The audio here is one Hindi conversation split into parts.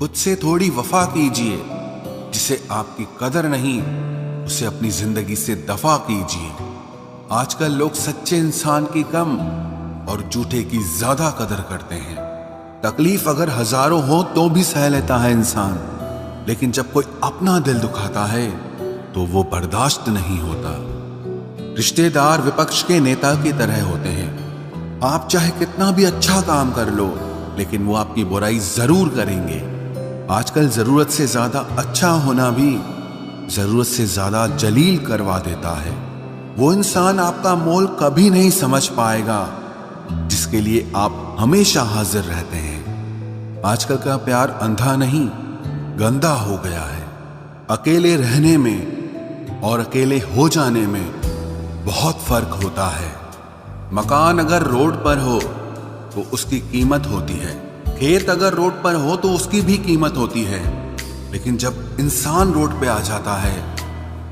खुद से थोड़ी वफा कीजिए। जिसे आपकी कदर नहीं, उसे अपनी जिंदगी से दफा कीजिए। आजकल लोग सच्चे इंसान की कम और झूठे की ज्यादा कदर करते हैं। तकलीफ अगर हजारों हो तो भी सह लेता है इंसान, लेकिन जब कोई अपना दिल दुखाता है तो वो बर्दाश्त नहीं होता। रिश्तेदार विपक्ष के नेता की तरह होते हैं। आप चाहे कितना भी अच्छा काम कर लो, लेकिन वो आपकी बुराई जरूर करेंगे। आजकल जरूरत से ज्यादा अच्छा होना भी जरूरत से ज्यादा जलील करवा देता है। वो इंसान आपका मोल कभी नहीं समझ पाएगा जिसके लिए आप हमेशा हाजिर रहते हैं। आजकल का प्यार अंधा नहीं, गंदा हो गया है। अकेले रहने में और अकेले हो जाने में बहुत फर्क होता है। मकान अगर रोड पर हो तो उसकी कीमत होती है, खेत अगर रोड पर हो तो उसकी भी कीमत होती है, लेकिन जब इंसान रोड पे आ जाता है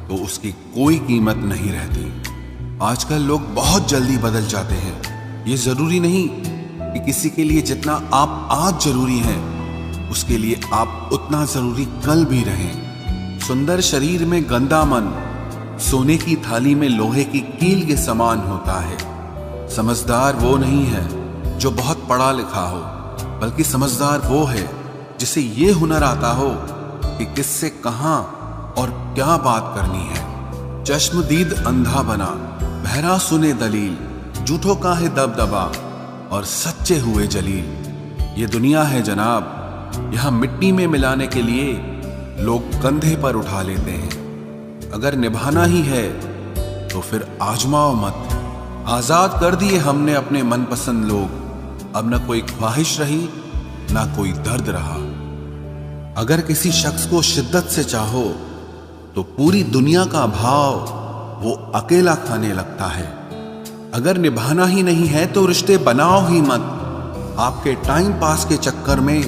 तो उसकी कोई कीमत नहीं रहती। आजकल लोग बहुत जल्दी बदल जाते हैं। ये जरूरी नहीं कि किसी के लिए जितना आप आज जरूरी हैं, उसके लिए आप उतना जरूरी कल भी रहें। सुंदर शरीर में गंदा मन सोने की थाली में लोहे की कील के समान होता है। समझदार वो नहीं है जो बहुत पढ़ा लिखा हो, बल्कि समझदार वो है जिसे ये हुनर आता हो कि किससे कहां और क्या बात करनी है। चश्मदीद अंधा बना, बहरा सुने दलील, झूठों का है दबदबा और सच्चे हुए जलील। ये दुनिया है जनाब, यहां मिट्टी में मिलाने के लिए लोग कंधे पर उठा लेते हैं। अगर निभाना ही है तो फिर आजमाओ मत। आजाद कर दिए हमने अपने मनपसंद लोग, अब न कोई ख्वाहिश रही ना कोई दर्द रहा। अगर किसी शख्स को शिद्दत से चाहो तो पूरी दुनिया का भाव वो अकेला खाने लगता है। अगर निभाना ही नहीं है तो रिश्ते बनाओ ही मत। आपके टाइम पास के चक्कर में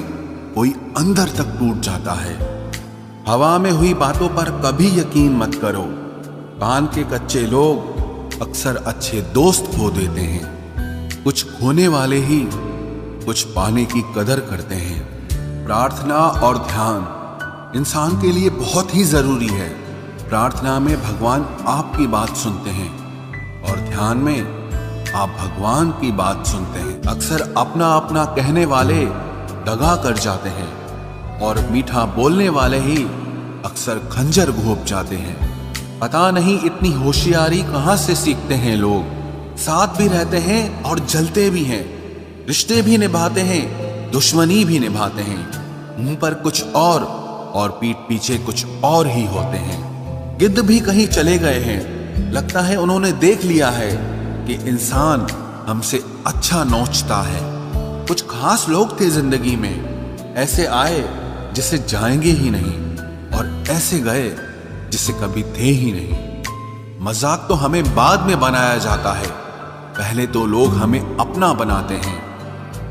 कोई अंदर तक टूट जाता है। हवा में हुई बातों पर कभी यकीन मत करो। कान के कच्चे लोग अक्सर अच्छे दोस्त खो देते हैं। कुछ खोने वाले ही कुछ पाने की कदर करते हैं। प्रार्थना और ध्यान इंसान के लिए बहुत ही जरूरी है। प्रार्थना में भगवान आपकी बात सुनते हैं और ध्यान में आप भगवान की बात सुनते हैं। अक्सर अपना अपना कहने वाले दगा कर जाते हैं और मीठा बोलने वाले ही अक्सर खंजर घोंप जाते हैं। पता नहीं इतनी होशियारी कहां से सीखते हैं लोग। साथ भी रहते हैं और जलते भी हैं, रिश्ते भी निभाते हैं, दुश्मनी भी निभाते हैं। मुंह पर कुछ और पीठ पीछे कुछ और ही होते हैं। गिद्ध भी कहीं चले गए हैं, लगता है उन्होंने देख लिया है कि इंसान हमसे अच्छा नोचता है। कुछ खास लोग थे जिंदगी में, ऐसे आए जिसे जाएंगे ही नहीं और ऐसे गए जिसे कभी थे ही नहीं। मजाक तो हमें बाद में बनाया जाता है, पहले तो लोग हमें अपना बनाते हैं।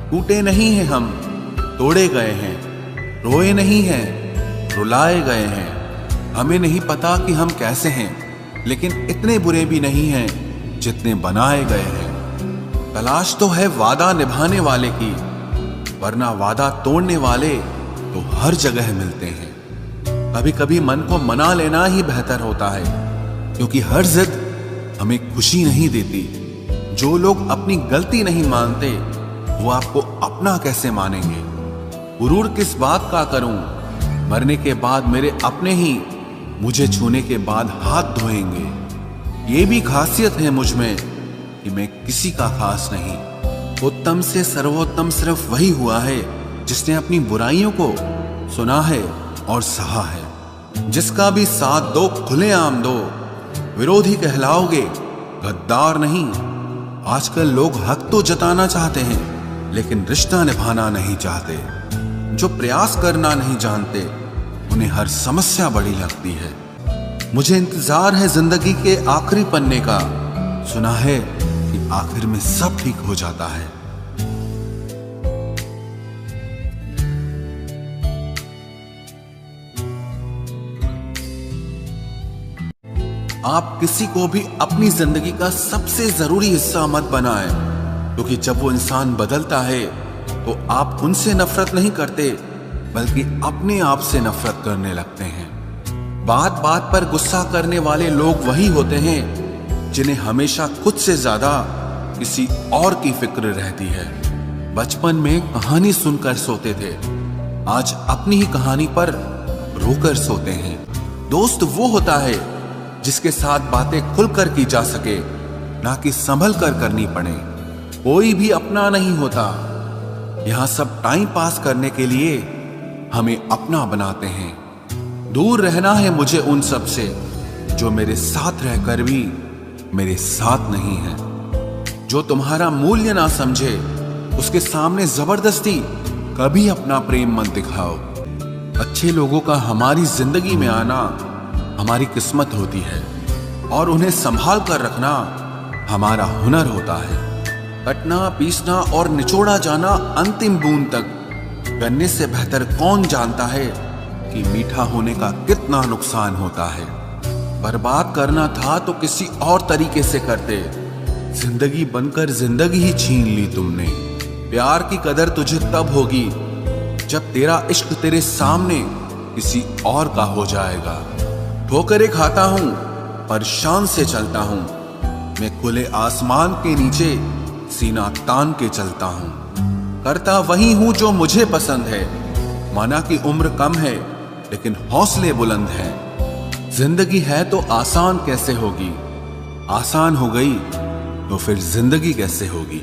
टूटे नहीं हैं हम, तोड़े गए हैं। रोए नहीं हैं, रुलाए गए हैं। हमें नहीं पता कि हम कैसे हैं, लेकिन इतने बुरे भी नहीं हैं जितने बनाए गए हैं। तलाश तो है वादा निभाने वाले की, वरना वादा तोड़ने वाले तो हर जगह मिलते हैं। कभी कभी मन को मना लेना ही बेहतर होता है, क्योंकि हर जिद हमें खुशी नहीं देती। जो लोग अपनी गलती नहीं मानते वो आपको अपना कैसे मानेंगे। गुरूर किस बात का करूं, मरने के बाद मेरे अपने ही मुझे छूने के बाद हाथ धोएंगे। ये भी खासियत है मुझ में कि मैं किसी का खास नहीं। उत्तम से सर्वोत्तम सिर्फ वही हुआ है जिसने अपनी बुराइयों को सुना है और सहा है। जिसका भी साथ दो खुलेआम दो, विरोधी कहलाओगे, गद्दार नहीं। आजकल लोग हक तो जताना चाहते हैं, लेकिन रिश्ता निभाना नहीं चाहते। जो प्रयास करना नहीं जानते, उन्हें हर समस्या बड़ी लगती है। मुझे इंतजार है जिंदगी के आखिरी पन्ने का। सुना है कि आखिर में सब ठीक हो जाता है। आप किसी को भी अपनी जिंदगी का सबसे जरूरी हिस्सा मत बनाएं, क्योंकि जब वो इंसान बदलता है तो आप उनसे नफरत नहीं करते, बल्कि अपने आप से नफरत करने लगते हैं। बात बात पर गुस्सा करने वाले लोग वही होते हैं जिन्हें हमेशा खुद से ज्यादा किसी और की फिक्र रहती है। बचपन में कहानी सुनकर सोते थे, आज अपनी ही कहानी पर रोकर सोते हैं। दोस्त वो होता है जिसके साथ बातें खुलकर की जा सके, ना कि संभल कर करनी पड़े। कोई भी अपना नहीं होता, यहां सब टाइम पास करने के लिए हमें अपना बनाते हैं। दूर रहना है मुझे उन सब से जो मेरे साथ रहकर भी मेरे साथ नहीं है। जो तुम्हारा मूल्य ना समझे उसके सामने जबरदस्ती कभी अपना प्रेम मत दिखाओ। अच्छे लोगों का हमारी जिंदगी में आना हमारी किस्मत होती है और उन्हें संभाल कर रखना हमारा हुनर होता है। कटना, पीसना और निचोड़ा जाना अंतिम बूंद तक करने से बेहतर कौन जानता है कि मीठा होने का कितना नुकसान होता है। बर्बाद करना था तो किसी और तरीके से करते, जिंदगी बनकर जिंदगी ही छीन ली तुमने। प्यार की कदर तुझे तब होगी जब तेरा इश्क तेरे सामने किसी और का हो जाएगा। ठोकरें खाता हूं पर शान से चलता हूं, मैं खुले आसमान के नीचे सीना तान के चलता हूं। करता वही हूं जो मुझे पसंद है, माना कि उम्र कम है लेकिन हौसले बुलंद हैं। जिंदगी है तो आसान कैसे होगी, आसान हो गई तो फिर जिंदगी कैसे होगी।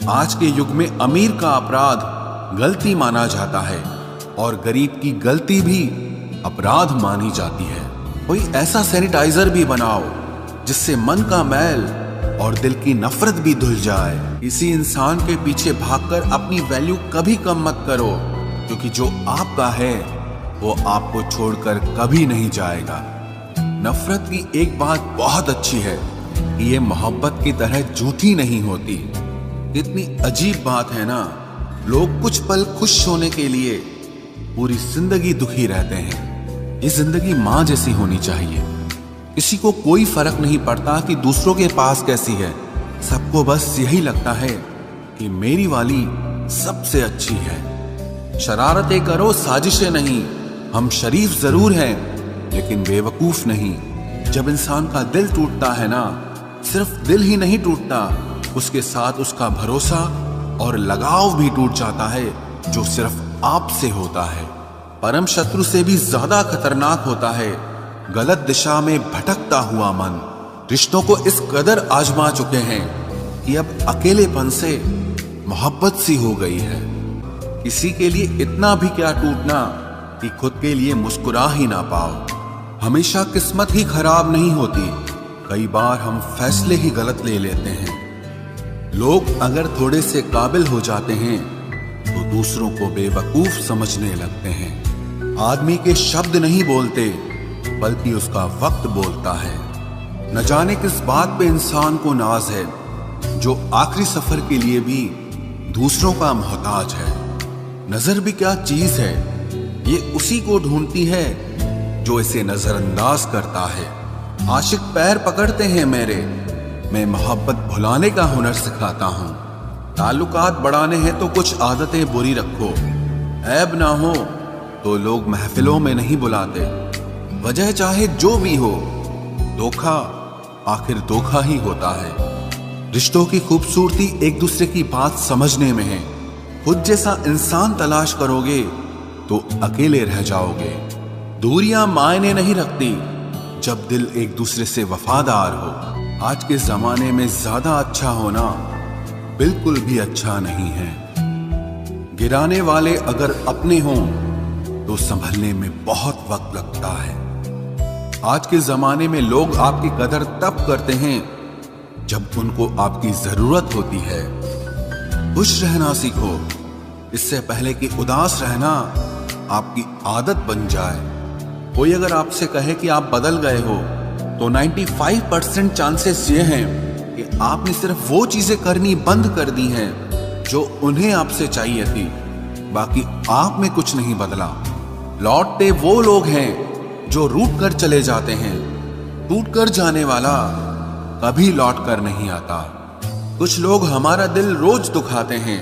आज के युग में अमीर का अपराध गलती माना जाता है और गरीब की गलती भी अपराध मानी जाती है। कोई ऐसा सैनिटाइजर भी बनाओ जिससे मन का मैल और दिल की नफरत भी धुल जाए। इसी इंसान के पीछे भागकर अपनी वैल्यू कभी कम मत करो, क्योंकि जो आपका है वो आपको छोड़कर कभी नहीं जाएगा। नफरत की एक बात बहुत अच्छी है कि ये मोहब्बत की तरह झूठी नहीं होती। कितनी अजीब बात है ना, लोग कुछ पल खुश होने के लिए पूरी जिंदगी दुखी रहते हैं। ये जिंदगी माँ जैसी होनी चाहिए। किसी को कोई फर्क नहीं पड़ता कि दूसरों के पास कैसी है, सबको बस यही लगता है कि मेरी वाली सबसे अच्छी है। शरारतें करो, साजिशें नहीं। हम शरीफ जरूर हैं लेकिन बेवकूफ नहीं। जब इंसान का दिल टूटता है ना, सिर्फ दिल ही नहीं टूटता, उसके साथ उसका भरोसा और लगाव भी टूट जाता है जो सिर्फ आपसे होता है। परम शत्रु से भी ज्यादा खतरनाक होता है गलत दिशा में भटकता हुआ मन। रिश्तों को इस कदर आजमा चुके हैं कि अब अकेलेपन से मोहब्बत सी हो गई है। किसी के लिए इतना भी क्या टूटना कि खुद के लिए मुस्कुरा ही ना पाओ। हमेशा किस्मत ही खराब नहीं होती, कई बार हम फैसले ही गलत ले लेते हैं। लोग अगर थोड़े से काबिल हो जाते हैं तो दूसरों को बेवकूफ समझने लगते हैं। आदमी के शब्द नहीं बोलते बल्कि उसका वक्त बोलता है। न जाने किस बात पे इंसान को नाज है जो आखिरी सफर के लिए भी दूसरों का मोहताज है। नजर भी क्या चीज है, ये उसी को ढूंढती है जो इसे नजरअंदाज करता है। आशिक पैर पकड़ते हैं मेरे, मैं मोहब्बत भुलाने का हुनर सिखाता हूँ। ताल्लुकात बढ़ाने हैं तो कुछ आदतें बुरी रखो, ऐब ना हो तो लोग महफिलों में नहीं बुलाते। वजह चाहे जो भी हो, धोखा आखिर धोखा ही होता है। रिश्तों की खूबसूरती एक दूसरे की बात समझने में है। खुद जैसा इंसान तलाश करोगे तो अकेले रह जाओगे। दूरियां मायने नहीं रखती जब दिल एक दूसरे से वफादार हो। आज के जमाने में ज्यादा अच्छा होना बिल्कुल भी अच्छा नहीं है। गिराने वाले अगर अपने हों तो संभलने में बहुत वक्त लगता है। आज के जमाने में लोग आपकी कदर तब करते हैं जब उनको आपकी जरूरत होती है। खुश रहना सीखो, इससे पहले कि उदास रहना आपकी आदत बन जाए। कोई अगर आपसे कहे कि आप बदल गए हो तो 95% चांसेस ये हैं कि आपने सिर्फ वो चीजें करनी बंद कर दी हैं जो उन्हें आपसे चाहिए थी। बाकी आप में कुछ नहीं बदला। लौटते वो लोग हैं जो रूठ कर चले जाते हैं। टूट कर जाने वाला कभी लौट कर नहीं आता। कुछ लोग हमारा दिल रोज दुखाते हैं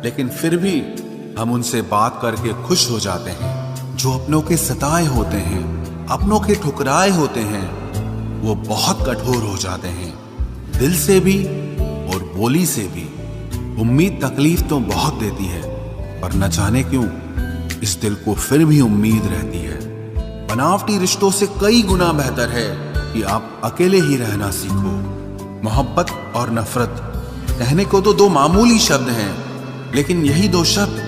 लेकिन फिर भी हम उनसे बात करके खुश हो जाते हैं। जो अपनों के सताए होते हैं, अपनों के ठुकराए होते हैं, वो बहुत कठोर हो जाते हैं, दिल से भी और बोली से भी। उम्मीद तकलीफ तो बहुत देती है, पर न जाने क्यों इस दिल को फिर भी उम्मीद रहती है। बनावटी रिश्तों से कई गुना बेहतर है कि आप अकेले ही रहना सीखो। मोहब्बत और नफरत कहने को तो दो मामूली शब्द हैं, लेकिन यही दो शब्द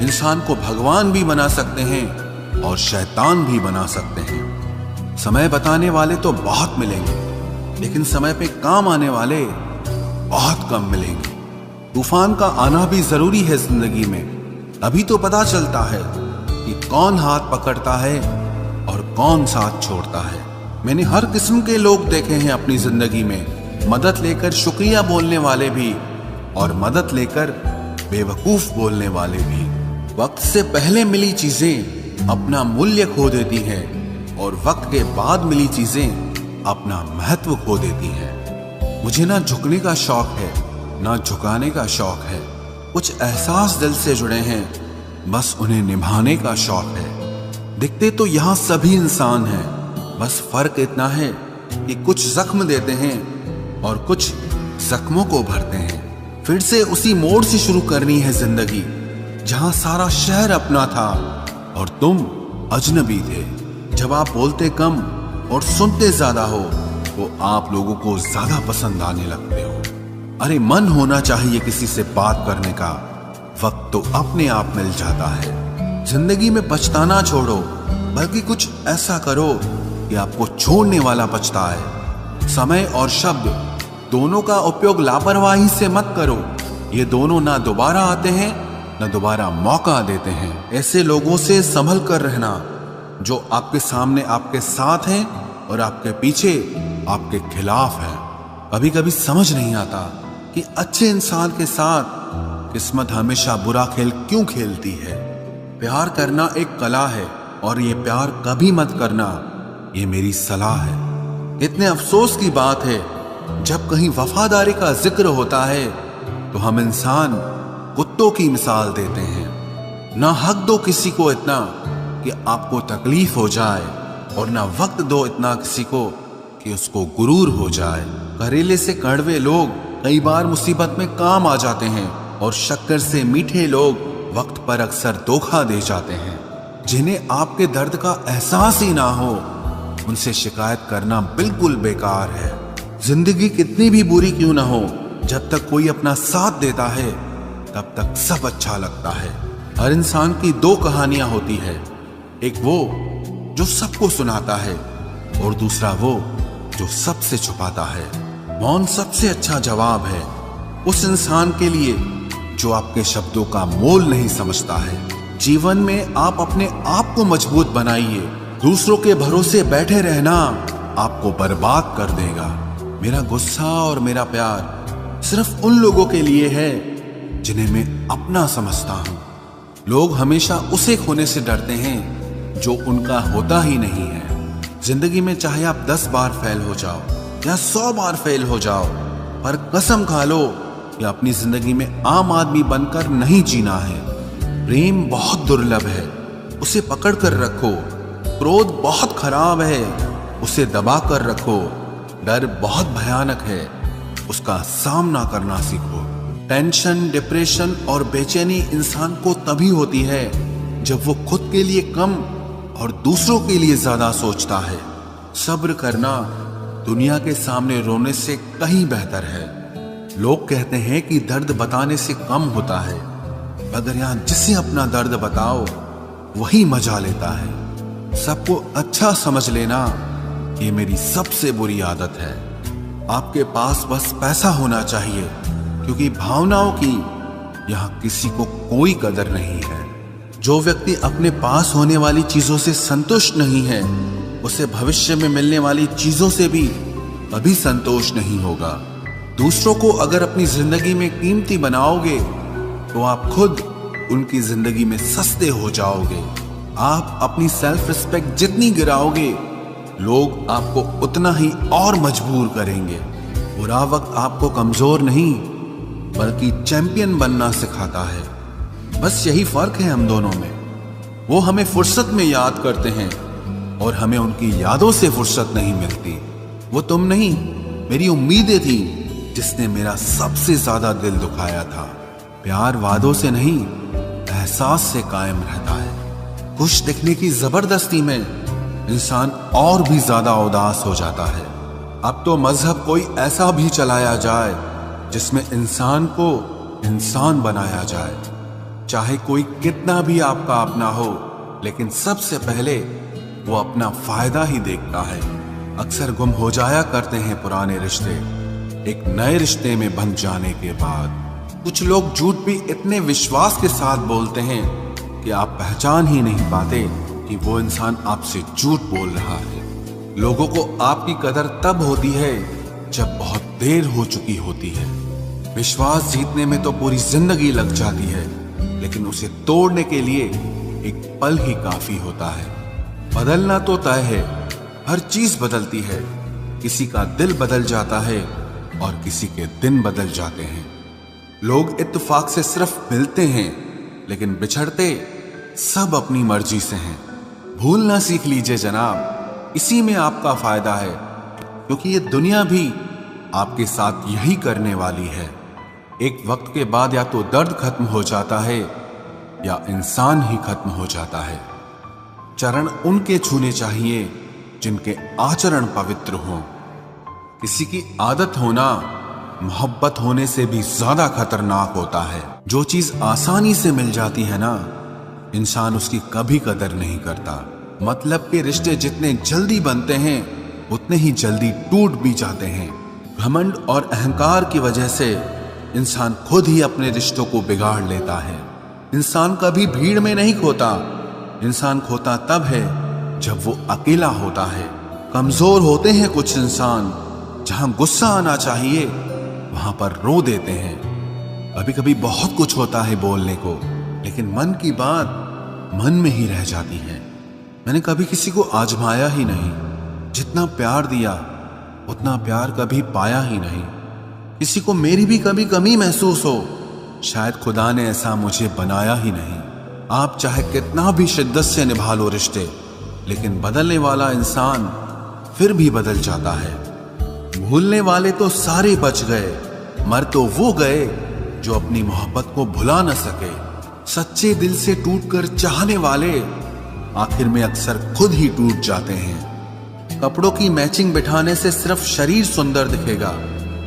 इंसान को भगवान भी बना सकते हैं और शैतान भी बना सकते हैं। समय बताने वाले तो बहुत मिलेंगे, लेकिन समय पे काम आने वाले बहुत कम मिलेंगे। तूफान का आना भी जरूरी है जिंदगी में, तभी तो पता चलता है कि कौन हाथ पकड़ता है और कौन साथ छोड़ता है। मैंने हर किस्म के लोग देखे हैं अपनी जिंदगी में, मदद लेकर शुक्रिया बोलने वाले भी और मदद लेकर बेवकूफ बोलने वाले भी। वक्त से पहले मिली चीजें अपना मूल्य खो देती हैं और वक्त के बाद मिली चीजें अपना महत्व खो देती हैं। मुझे ना झुकने का शौक है, ना झुकाने का शौक है। कुछ एहसास दिल से जुड़े हैं, बस उन्हें निभाने का शौक है। दिखते तो यहाँ सभी इंसान हैं, बस फर्क इतना है कि कुछ जख्म देते हैं और कुछ जख्मों को भरते हैं। फिर से उसी मोड़ से शुरू करनी है जिंदगी, जहां सारा शहर अपना था और तुम अजनबी थे। जब आप बोलते कम और सुनते ज्यादा हो, तो आप लोगों को ज्यादा पसंद आने लगते हो। अरे मन होना चाहिए किसी से बात करने का, वक्त तो अपने आप मिल जाता है। जिंदगी में पछताना छोड़ो, बल्कि कुछ ऐसा करो कि आपको छोड़ने वाला पछताए। समय और शब्द दोनों का उपयोग लापरवाही से मत करो। ये दोनों ना दोबारा आते हैं, ना दोबारा मौका देते हैं। ऐसे लोगों से संभल कर रहना जो आपके सामने आपके साथ हैं और आपके पीछे आपके खिलाफ हैं। कभी कभी समझ नहीं आता कि अच्छे इंसान के साथ किस्मत हमेशा बुरा खेल क्यों खेलती है। प्यार करना एक कला है और ये प्यार कभी मत करना, ये मेरी सलाह है। इतने अफसोस की बात है, जब कहीं वफादारी का जिक्र होता है तो हम इंसान कुत्तों की मिसाल देते हैं। ना हक दो किसी को इतना कि आपको तकलीफ हो जाए, और ना वक्त दो इतना किसी को कि उसको गुरूर हो जाए। करेले से कड़वे लोग कई बार मुसीबत में काम आ जाते हैं, और शक्कर से मीठे लोग वक्त पर अक्सर धोखा दे जाते हैं। जिन्हें आपके दर्द का एहसास ही ना हो, उनसे शिकायत करना बिल्कुल बेकार है। जिंदगी कितनी भी बुरी क्यों ना हो, जब तक कोई अपना साथ देता है तब तक सब अच्छा लगता है। हर इंसान की दो कहानियां होती है, एक वो जो सबको सुनाता है और दूसरा वो जो सबसे छुपाता है। मौन सबसे अच्छा जवाब है उस इंसान के लिए जो आपके शब्दों का मोल नहीं समझता है। जीवन में आप अपने आप को मजबूत बनाइए, दूसरों के भरोसे बैठे रहना आपको बर्बाद कर देगा। मेरा गुस्सा और मेरा प्यार सिर्फ उन लोगों के लिए है जिन्हें मैं अपना समझता हूं। लोग हमेशा उसे खोने से डरते हैं जो उनका होता ही नहीं है। जिंदगी में चाहे आप 10 बार फेल हो जाओ या 100 बार फेल हो जाओ, पर कसम खा लो कि अपनी जिंदगी में आम आदमी बनकर नहीं जीना है। प्रेम बहुत दुर्लभ है, उसे पकड़ कर रखो। क्रोध बहुत खराब है, उसे दबा कर रखो। डर बहुत भयानक है, उसका सामना करना सीखो। टेंशन, डिप्रेशन और बेचैनी इंसान को तभी होती है जब वो खुद के लिए कम और दूसरों के लिए ज्यादा सोचता है। सब्र करना दुनिया के सामने रोने से कहीं बेहतर है। लोग कहते हैं कि दर्द बताने से कम होता है, मगर यहां जिसे अपना दर्द बताओ वही मजा लेता है। सबको अच्छा समझ लेना ये मेरी सबसे बुरी आदत है। आपके पास बस पैसा होना चाहिए, क्योंकि भावनाओं की यहां किसी को कोई कदर नहीं है। जो व्यक्ति अपने पास होने वाली चीजों से संतुष्ट नहीं है, उसे भविष्य में मिलने वाली चीजों से भी कभी संतोष नहीं होगा। दूसरों को अगर अपनी जिंदगी में कीमती बनाओगे तो आप खुद उनकी जिंदगी में सस्ते हो जाओगे। आप अपनी सेल्फ रिस्पेक्ट जितनी गिराओगे, लोग आपको उतना ही और मजबूर करेंगे। बुरा वक्त आपको कमजोर नहीं बल्कि चैंपियन बनना सिखाता है। बस यही फर्क है हम दोनों में। वो हमें फुर्सत में याद करते हैं और हमें उनकी यादों से फुर्सत नहीं मिलती। वो तुम नहीं, मेरी उम्मीदें थी जिसने मेरा सबसे ज्यादा दिल दुखाया था। प्यार वादों से नहीं, एहसास से कायम रहता है। खुश दिखने की जबरदस्ती में इंसान और भी ज्यादा उदास हो जाता है। अब तो मजहब कोई ऐसा भी चलाया जाए जिसमें इंसान को इंसान बनाया जाए। चाहे कोई कितना भी आपका अपना हो, लेकिन सबसे पहले वो अपना फायदा ही देखता है। अक्सर गुम हो जाया करते हैं पुराने रिश्ते एक नए रिश्ते में बंध जाने के बाद। कुछ लोग झूठ भी इतने विश्वास के साथ बोलते हैं कि आप पहचान ही नहीं पाते कि वो इंसान आपसे झूठ बोल रहा है। लोगों को आपकी कदर तब होती है जब बहुत देर हो चुकी होती है। विश्वास जीतने में तो पूरी जिंदगी लग जाती है, लेकिन उसे तोड़ने के लिए एक पल ही काफी होता है। बदलना तो तय है, हर चीज बदलती है। किसी का दिल बदल जाता है और किसी के दिन बदल जाते हैं। लोग इत्तेफाक से सिर्फ मिलते हैं, लेकिन बिछड़ते सब अपनी मर्जी से हैं। भूलना सीख लीजिए जनाब, इसी में आपका फायदा है, क्योंकि ये दुनिया भी आपके साथ यही करने वाली है। एक वक्त के बाद या तो दर्द खत्म हो जाता है या इंसान ही खत्म हो जाता है। चरण उनके छूने चाहिए जिनके आचरण पवित्र हों। किसी की आदत होना मोहब्बत होने से भी ज्यादा खतरनाक होता है। जो चीज आसानी से मिल जाती है ना, इंसान उसकी कभी कदर नहीं करता। मतलब के रिश्ते जितने जल्दी बनते हैं उतने ही जल्दी टूट भी जाते हैं। घमंड और अहंकार की वजह से इंसान खुद ही अपने रिश्तों को बिगाड़ लेता है। इंसान कभी भीड़ में नहीं खोता, इंसान खोता तब है जब वो अकेला होता है। कमजोर होते हैं कुछ इंसान, जहां गुस्सा आना चाहिए वहां पर रो देते हैं। कभी कभी बहुत कुछ होता है बोलने को, लेकिन मन की बात मन में ही रह जाती है। मैंने कभी किसी को आजमाया ही नहीं। जितना प्यार दिया उतना प्यार कभी पाया ही नहीं। किसी को मेरी भी कभी कमी महसूस हो, शायद खुदा ने ऐसा मुझे बनाया ही नहीं। आप चाहे कितना भी शिद्दत से निभा लो रिश्ते, लेकिन बदलने वाला इंसान फिर भी बदल जाता है। भूलने वाले तो सारे बच गए, मर तो वो गए जो अपनी मोहब्बत को भुला न सके। सच्चे दिल से टूटकर चाहने वाले आखिर में अक्सर खुद ही टूट जाते हैं। कपड़ों की मैचिंग बिठाने से सिर्फ शरीर सुंदर दिखेगा।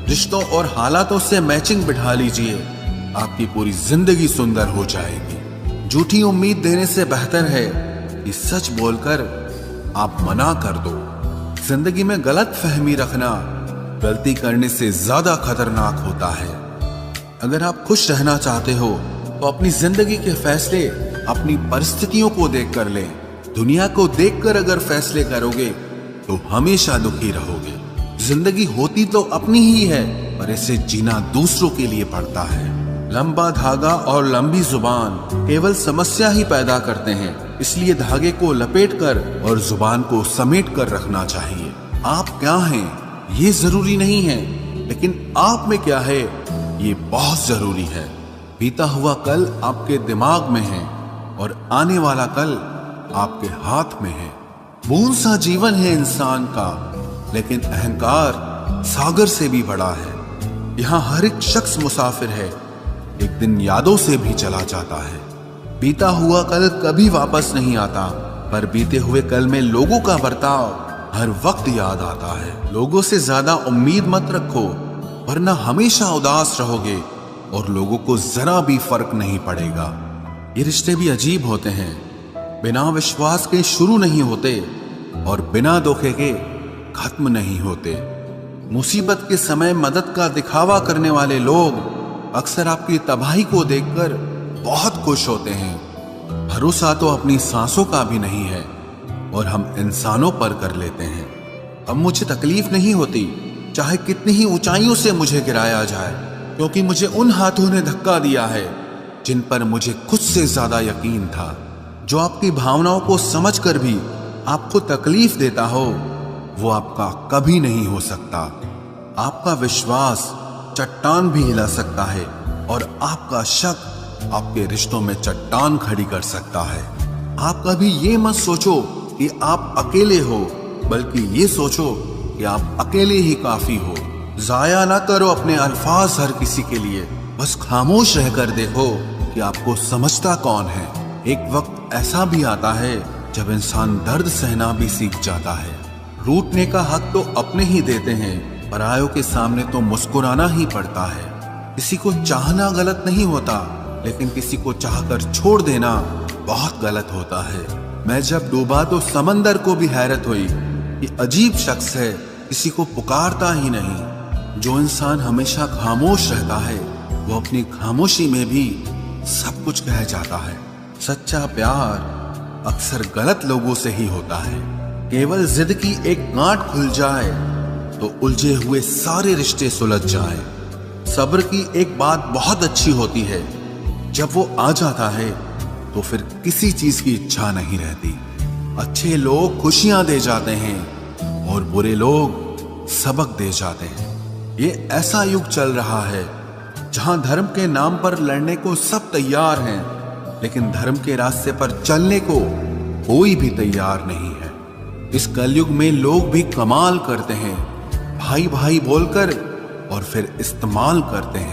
रिश्तों और हालातों से मैचिंग बिठा लीजिए, आपकी पूरी जिंदगी सुंदर हो जाएगी। झूठी उम्मीद देने से बेहतर है कि सच बोलकर आप मना कर दो। जिंदगी में गलत फहमी रखना गलती करने से ज्यादा खतरनाक होता है। अगर आप खुश रहना चाहते हो तो अपनी जिंदगी के फैसले अपनी परिस्थितियों को देखकर लें। दुनिया को देखकर अगर फैसले करोगे तो हमेशा दुखी रहोगे। जिंदगी होती तो अपनी ही है, पर इसे जीना दूसरों के लिए पड़ता है। लंबा धागा और लंबी जुबान केवल समस्या ही पैदा करते हैं, इसलिए धागे को लपेटकर और जुबान को समेट कर रखना चाहिए। आप क्या हैं ये जरूरी नहीं है, लेकिन आप में क्या है ये बहुत जरूरी है। बीता हुआ कल आपके दिमाग में है और आने वाला कल आपके हाथ में है। बूंद सा जीवन है इंसान का, लेकिन अहंकार सागर से भी बड़ा है। यहाँ हर एक शख्स मुसाफिर है, एक दिन यादों से भी चला जाता है। बीता हुआ कल कभी वापस नहीं आता, पर बीते हुए कल में लोगों का बर्ताव हर वक्त याद आता है। लोगों से ज्यादा उम्मीद मत रखो, वरना हमेशा उदास रहोगे और लोगों को जरा भी फर्क नहीं पड़ेगा। ये रिश्ते भी अजीब होते हैं, बिना विश्वास के शुरू नहीं होते और बिना धोखे के खत्म नहीं होते। मुसीबत के समय मदद का दिखावा करने वाले लोग अक्सर आपकी तबाही को देखकर बहुत खुश होते हैं। भरोसा तो अपनी सांसों का भी नहीं है और हम इंसानों पर कर लेते हैं। अब मुझे तकलीफ नहीं होती चाहे कितनी ही ऊंचाइयों से मुझे गिराया जाए, क्योंकि मुझे उन हाथों ने धक्का दिया है जिन पर मुझे खुद से ज्यादा यकीन था। जो आपकी भावनाओं को समझकर भी आपको तकलीफ देता हो, वो आपका कभी नहीं हो सकता। आपका विश्वास चट्टान भी हिला सकता है और आपका शक आपके रिश्तों में चट्टान खड़ी कर सकता है। आप कभी ये मत सोचो कि आप अकेले हो, बल्कि ये सोचो कि आप अकेले ही काफी हो। जाया ना करो अपने अल्फाज हर किसी के लिए, बस खामोश रहकर देखो कि आपको समझता कौन है। एक वक्त ऐसा भी आता है जब इंसान दर्द सहना भी सीख जाता है। रूठने का हक तो अपने ही देते हैं, परायों के सामने तो मुस्कुराना ही पड़ता है। किसी को चाहना गलत नहीं होता, लेकिन किसी को चाहकर छोड़ देना बहुत गलत होता है। मैं जब डूबा तो समंदर को भी हैरत हुई कि अजीब शख्स है, किसी को पुकारता ही नहीं। जो इंसान हमेशा खामोश रहता है वो अपनी खामोशी में भी सब कुछ कह जाता है। सच्चा प्यार अक्सर गलत लोगों से ही होता है। केवल जिद की एक गांठ खुल जाए तो उलझे हुए सारे रिश्ते सुलझ जाएं। सब्र की एक बात बहुत अच्छी होती है, जब वो आ जाता है तो फिर किसी चीज की इच्छा नहीं रहती। अच्छे लोग खुशियां दे जाते हैं और बुरे लोग सबक दे जाते हैं। ये ऐसा युग चल रहा है जहां धर्म के नाम पर लड़ने को सब तैयार हैं, लेकिन धर्म के रास्ते पर चलने को कोई भी तैयार नहीं है। इस कलयुग में लोग भी कमाल करते हैं, भाई भाई बोलकर और फिर इस्तेमाल करते हैं।